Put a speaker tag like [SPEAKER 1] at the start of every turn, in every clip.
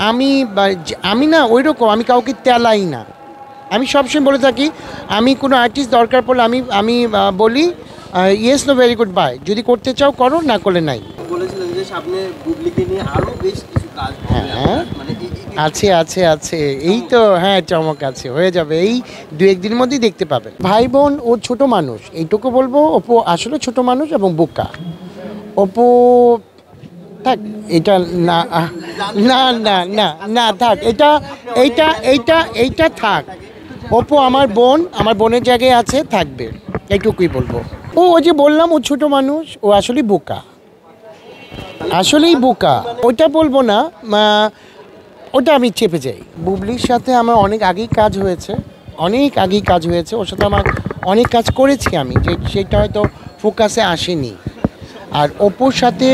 [SPEAKER 1] আমি আমি না ওই রকম আমি কাউকে তেলাই না। আমি সবসময় বলে থাকি আমি কোনো আর্টিস্ট দরকার পড়লে আমি আমি বলি yes no very good bye, যদি করতে চাও করো, না করলে নাই।
[SPEAKER 2] বলেছিলেন যে সামনে বুবলিকে নিয়ে আরো বেশ কিছু কাজ হবে
[SPEAKER 1] হ্যাঁ
[SPEAKER 2] মানে
[SPEAKER 1] আছে আছে আছে, এই তো হ্যাঁ চমক আছে, হয়ে যাবে এই 2-1 দিনের মধ্যেই দেখতে পাবেন। ভাই বোন ও ছোট মানুষ, এইটুকু বলবো। অপু আসলে ছোট মানুষ এবং বোকা। অপু থাক, এটা না না না না না থাক, এটা এইটা এইটা এইটা থাক। অপু আমার বোন, আমার বোনের জায়গায় আছে, থাকবে, এইটুকুই বলবো। ও ওই যে বললাম ও ছোট মানুষ, ও আসলেই বোকা, আসলেই বোকা, ওইটা বলবো না। ওটা আমি চেপে যাই। বুবলির সাথে আমার অনেক আগেই কাজ হয়েছে, অনেক আগেই কাজ হয়েছে, ওর সাথে আমার অনেক কাজ করেছি আমি, যে সেটা হয়তো ফোকাসে আসেনি। আর অপুর সাথে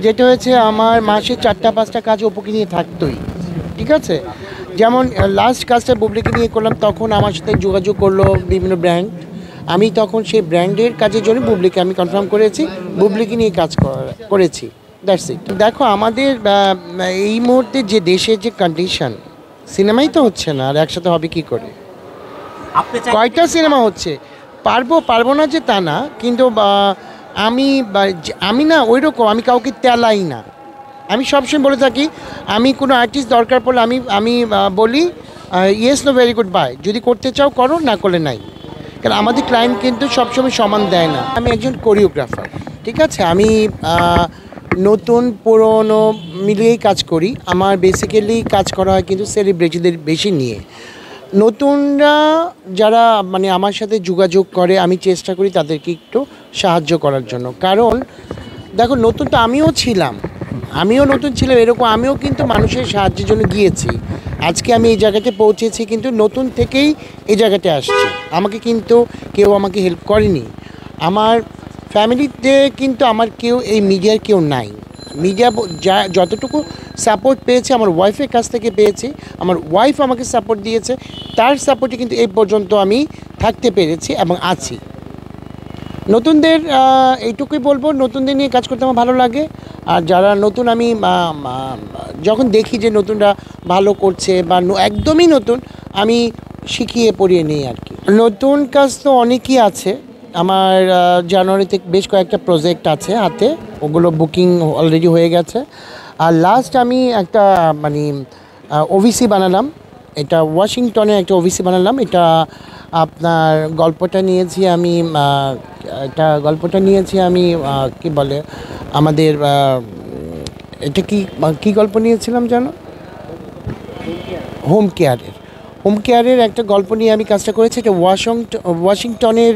[SPEAKER 1] যেটা হয়েছে, আমার মাসে 4-5টা কাজ অপুকে নিয়ে থাকতোই, ঠিক আছে। যেমন লাস্ট কাজটা বুবলিকে নিয়ে করলাম, তখন আমার সাথে যোগাযোগ করলো বিভিন্ন ব্র্যান্ড। আমি তখন সেই ব্র্যান্ডের কাজের জন্য বুবলিকে আমি কনফার্ম করেছি, বুবলিকে নিয়ে কাজ করেছি, দ্যাটস ইট। দেখো আমাদের এই মুহূর্তে যে দেশের যে কন্ডিশন, সিনেমাই তো হচ্ছে না, আর একসাথে হবে কি করে? কয়টা সিনেমা হচ্ছে, পারবো না যে তা না, কিন্তু আমি না ওই রকম আমি কাউকে তেলাই না। আমি সবসময় বলে থাকি আমি কোনো আর্টিস্ট দরকার পড়লে আমি আমি বলি yes no very good bye, যদি করতে চাও করো, না করলে নাই। কারণ আমাদের ক্লায়েন্ট কিন্তু সবসময় সমান দেয় না। আমি একজন কোরিওগ্রাফার, ঠিক আছে। আমি নতুন পুরনো মিলিয়েই কাজ করি। আমার বেসিক্যালি কাজ করা হয় কিন্তু সেলিব্রিটিদের বেশি নিয়ে। নতুনরা যারা মানে আমার সাথে যোগাযোগ করে, আমি চেষ্টা করি তাদেরকে একটু সাহায্য করার জন্য। কারণ দেখো, নতুন তো আমিও ছিলাম, আমিও নতুন ছিলাম এরকম, আমিও কিন্তু মানুষের সাহায্যের জন্য গিয়েছি। আজকে আমি এই জায়গাতে পৌঁছেছি কিন্তু নতুন থেকেই এই জায়গাতে আসছি। আমাকে কিন্তু কেউ আমাকে হেল্প করেনি। আমার ফ্যামিলিতে কিন্তু আমার কেউ এই মিডিয়ার কেউ নাই। মিডিয়া যতটুকু সাপোর্ট পেয়েছে আমার ওয়াইফের কাছ থেকে পেয়েছি, আমার ওয়াইফ আমাকে সাপোর্ট দিয়েছে, তার সাপোর্টে কিন্তু এই পর্যন্ত আমি থাকতে পেরেছি এবং আছি। নতুনদের এইটুকুই বলবো, নতুনদের নিয়ে কাজ করতে আমার ভালো লাগে। আর যারা নতুন, আমি যখন দেখি যে নতুনরা ভালো করছে বা একদমই নতুন, আমি শিখিয়ে পড়িয়ে নিই আর কি। নতুন কাজ তো অনেকই আছে আমার। জানুয়ারিতে বেশ কয়েকটা প্রজেক্ট আছে হাতে, ওগুলো বুকিং অলরেডি হয়ে গেছে। আর লাস্ট আমি একটা মানে ওভিসি বানালাম, এটা ওয়াশিংটনে একটা ওভিসি বানালাম। এটা আপনার গল্পটা নিয়েছি আমি, কি বলে আমাদের এটা কি গল্প নিয়েছিলাম জানো? হোম কেয়ারের একটা গল্প নিয়ে আমি কাজটা করেছি। এটা ওয়াশিংটনের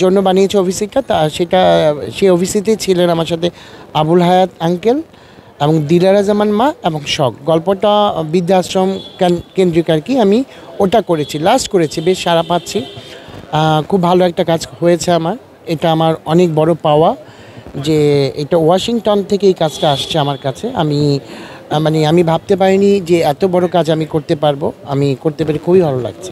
[SPEAKER 1] জন্য বানিয়েছে অফিসিটা। সেটা সেই অফিসিতে ছিলেন আমার সাথে আবুল হায়াত আঙ্কেল এবং দিলারা জামান মা এবং শখ। গল্পটা বৃদ্ধাশ্রম কেন্দ্রিক আর কি। আমি ওটা করেছি, লাস্ট করেছি, বেশ সাড়া পাচ্ছি। খুব ভালো একটা কাজ হয়েছে আমার। এটা আমার অনেক বড় পাওয়া যে এটা ওয়াশিংটন থেকে এই কাজটা আসছে আমার কাছে। আমি ভাবতে পারিনি যে এত বড় কাজ আমি করতে পারবো। আমি করতে পেরে খুবই ভালো লাগছে।